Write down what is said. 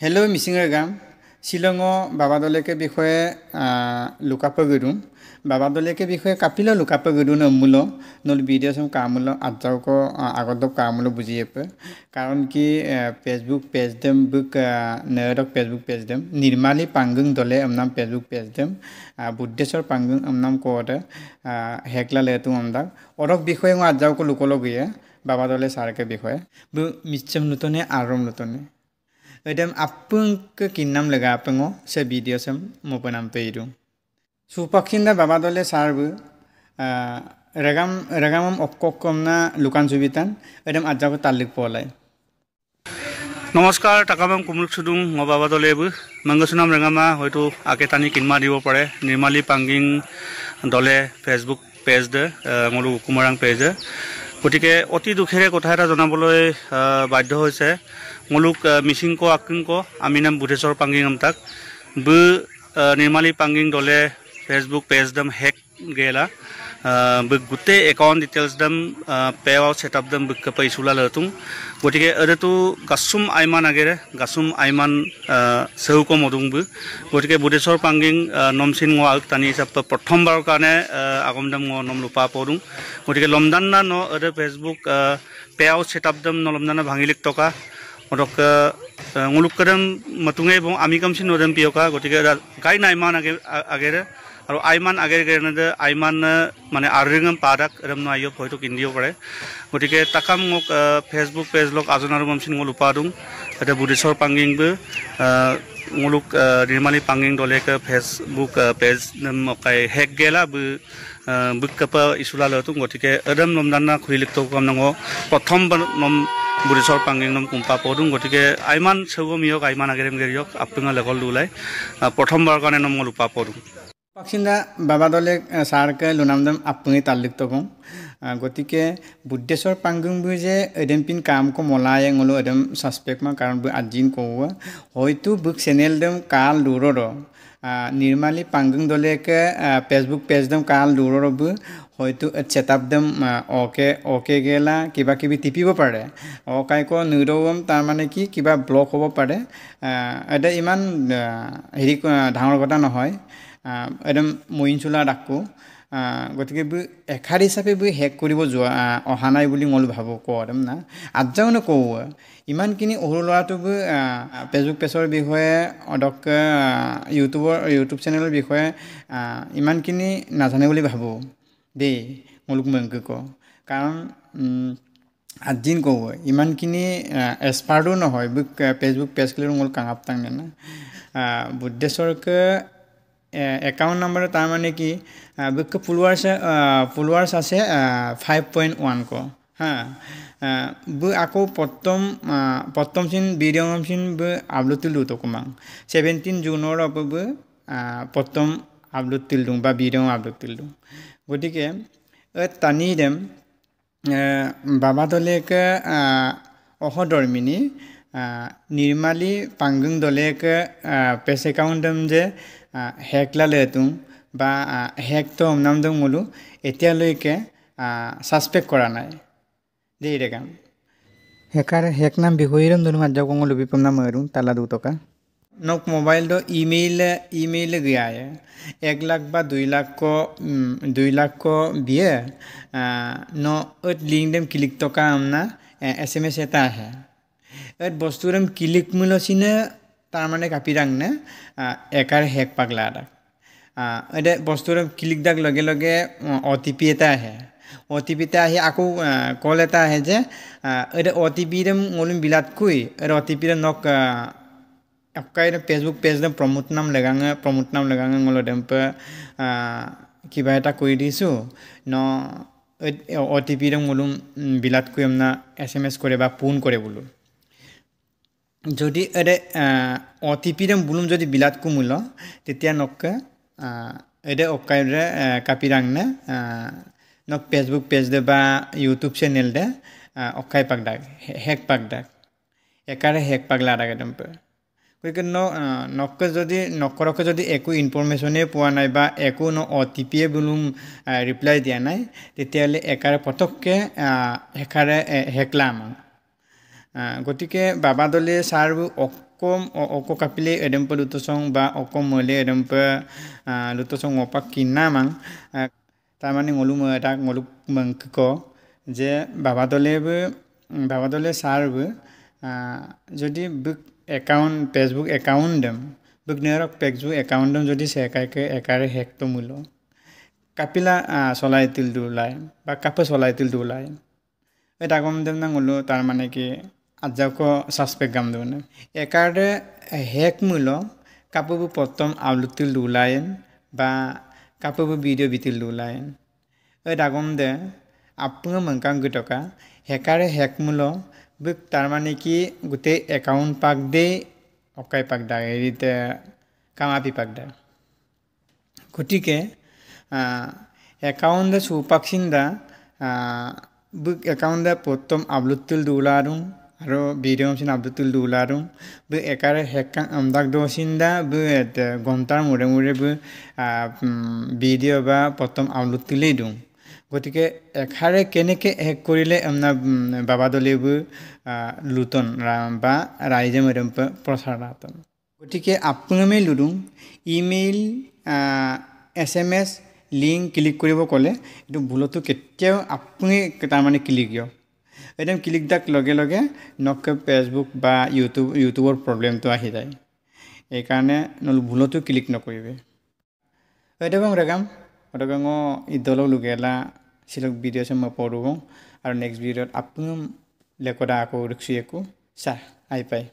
Hello' মিচিঙৰ গাম শ্বিলঙৰ বাবাদলেকে বিষয়ে লুকাপগুৰুম বাবাদলেকে বিষয়ে কাপিলো লুকাপগুৰু নমূল নল ভিডিঅ' সম কামুল আজাউক আগত কামুল বুজিয়েপ কাৰণ কি ফেসবুক পেজ দেম বুক নেৰক ফেসবুক পেজ দেম নিৰ্মালী পাংগুং দলে আমনাম ফেসবুক পেজ দেম বুদ্ধেশ্বৰ পাংগুং আমনাম কোতে হেকলা লেতু আমদাক অৰক বিষয়ে আজাউক লুকলগিয়ে বাবাদলে সাৰকে বিষয়ে বু মিছম নতনে আৰম নতনে Edem apung ke kinam lega apungo se video sem mopenam peiru. Supakhinda babadole sarbu regamam okkokomna lukan subitan edem ajago talik polai. নমস্কাৰ টাকামাম কুমুক সুদুং মই বাবাদলেবু মংগসুনাম ৰেঙামা হয়তো আকেতানি কিনমা দিব পাৰে নিৰ্মালী পাংগিং দলে ফেসবুক পেজ দে মোৰ কুমাৰাং পেজ গতিকে অতি দুখেৰে কথা এটা জনাবলৈ বাধ্য হৈছে মুলুক মিচিংকো আকিংকো আমি নাম বুদ্ধেশ্বৰ পাংগিং আমতাক বু নিৰ্মালী পাংগিং দলে ফেসবুক পেজ দম হেক গেলা বু গুতে একাউন্ট ডিটেইলস দম পেআউট সেটআপ দম বু কপাইসুলা লতুং গতিকে এটো গাসুম আইমান আগেৰে গাসুম আইমান সেউকো মদুংবু গতিকে বুদ্ধেশ্বৰ পাংগিং নমসিন ও আলতানি হিসাব প্ৰথমবাৰৰ কাৰণে আগমদম নম লুপা পদুং গতিকে লমদাননা ন এটো ফেসবুক পেআউট সেটআপ দম নলমদানা ভাঙিলিক টকা অদক মুলুককদম মতুঙে বং আমি কামসিন নদম পিয়কা গতিকে গাই নাইমান আগেৰে আৰু আইমান আগেৰ গেৰণে আইমান মানে আৰৰিঙম পাদাক ৰম নাইও হয়তো কিন্দিও পাৰে গতিকে তাকাম মোক ফেসবুক পেজ লক আজনাৰ মমসিন মল উপাদুং এটা বুদ্ধেশ্বৰ পাংগিংবো মুলুক নিৰ্মালী পাংগিং দলেক ফেসবুক পেজ মকাই হেক গেলা বুকপা ইসুলা লতুং গতিকে এদম নমদানা খুলিলিক তো কাম নং প্ৰথম নম বুদ্ধেশ্বৰ পাংগিং নম কুম্পা পদুং গতিকে আইমান সেউমিয়ক আইমান আগেৰেম গেৰিয়ক আপুঙা লেগল দুলাই প্ৰথমবাৰৰ কাৰণে নম মল উপা পদুং পাকসিন্দা বাবাদলে সাৰকে লুনামদম আপুঙি তাল্লিক তকং গতিকে বুদ্ধেশ্বৰ পাংগুং বু যে এডেম পিন কাম কো মলাই ngolo এডেম সাসপেক্ট মা কারণ বু আজিন কো হয়তো বুক চ্যানেল দেম কাল দুরর নির্মালী পাংগুং দলেকে ফেসবুক পেজ দেম কাল দুরর বু হয়তো সেটআপ দেম ওকে গেলা কিবা কিবি টিপিব পাৰে অকাইকো নিৰৱম তাৰ মানে কি কিবা ব্লক হ'ব পাৰে এটা ইমান হেৰি ডাঙৰ কথা নহয় এদম মইনচুলা ডাকো গতিকে বু এখাৰ হিচাপে বু হেক কৰিব যোৱা অহা নাই বুলি মই ভাবো কম না আজাও নকওঁ ইমানখিনি সৰু ল'ৰাটো বু ফেসবুক পেজৰ বিষয়ে অদক ইউটিউব চেনেলৰ বিষয়ে ইমানখিনি নাজানে বুলি ভাবো দেই মুলুক মংক কাৰণ আজিন কওঁ ইমানখিনি এক্সপাৰ্টো নহয় বু ফেসবুক পেজ ক্লিয়াৰ মূল কাঙাপ তাং না বুদ্ধেশ্বৰকে একাউন্ট নাম্বার তার মানে কি বুক ফলোয়ার্স আছে 5.1 को हाँ बु आको प्रथम सिन वीडियो सिन बु आपलोड तिलदु तो कुमां 17 जूनर अब बु प्रथम आपलोड तिलदु बा वीडियो आपलोड तिलदु गतिके तानी देम बाबादलेके अहदरमिनी নিৰ্মালী পাংগুং দলেকে পেজ একাউন্ট দেম যে হেকলা লেতুং বা হেক তো নাম দং মলু এতিয়ালৈকে সাসপেক্ট কৰা নাই দেই ৰেগাম হেক নাম বিহইৰম দনু আজ্জা কং লবিপম নাম মৰুং তালা 2 টকা নক মোবাইল দো ইমেইল গয়া है 1 लाख बा 2 लाख को बिए न लिंक देम क्लिक टका हमना एसएमएस এটা है et bosturam kilik mulosine tarmane kapirang ne ekar hek pagla dak ede bosturam kilik dak lage lage OTP eta ahe OTP ta ahi aku call eta ahe je ede OTP dem ngolum bilat kui ede OTP dem nok akai Facebook page dem promote nam leganga ngolo dem pe kiba eta koi disu no OTP dem ngolum bilat kui amna SMS kore ba phone kore bolu যদি এডে OTP them Blum যদি বিলাত কুমুল তেতিয়া নক এডে অকাইরে কাপিরাং না নক Facebook page দে বা YouTube channel দে অকাই পাকদাক hack পাকদাক একারে hack পাগলা দাগ them কইকে নক যদি নকরকে যদি একো ইনফরমেশনে পোৱা নাই বা একো OTP বুলুম ৰিপ্লাই দিয়া নাই তেতিয়ালে একাৰে পতককে একাৰে হেকলাম গতিকে বাবাদলে সাৰ kom oko kapile edempe lutosong ba oko mole edempe lutosong opak kinamang tamani ngolu tak ngolu mengko je babadole sarbe যদি বুক একাউন্ট ফেসবুক একাউন্ট dem বুক নেরক ফেসবুক একাউন্ট dem যদি সেকাইকে একারে হ্যাক তো মূল কাপিলা চলাইতিল দুলাই বা কাপে চলাইতিল দুলাই এটা কম dem না ngulu তার মানে কি আজাকো সাসপেক্ট গাম দেন একারে হ্যাক মূল কাপবু প্রথম আউলুতিল দুলাইন বা কাপবু ভিডিও বিতিল দুলাইন এটা কম দে আপুঙ মংকাং গটকা হেকারে হ্যাক মূল বুক তার মানে কি গোটে একাউন্ট পাক দে অকাই পাক দা এরিতে কামাপি পাক দা গতিকে একাউন্ট সুপাকসিন্দা বুক একাউন্ট প্রথম আপলোড দুলারুং আর ভিডিও সিন আপলোড দুলারুং বু একারে হেকাং আমদাক দসিন্দা বু ঘন্টার মুরে মুরে বু ভিডিও বা প্রথম আপলোড তুলেই দুং গতিকে এখাৰে কেনেকে হেক কৰিলে আমনা বাবাদলেবু লুটন বা ৰাইজে মৰম প্ৰচাৰাতন গতিকে আপুঙমে লুডুং ইমেইল SMS লিংক ক্লিক কৰিব ক'লে এটো ভুলতো কেতিয়াও আপুনি তাৰ মানে ক্লিক দিও এদম ক্লিক দাক লগে লগে নক ফেসবুক বা ইউটিউবৰ প্ৰবলেমটো আহি যায় এই কাৰণে নল ভুলতো ক্লিক নকৰিবে এদম ৰগাম অদগঙ ইদলক লুগেলা সিলক ভিডিও সম পড়ুব আৰ নেক্সট ভিডিওত আপুম লেকডা আকো ৰিক্সিয়েকু সা আই পাই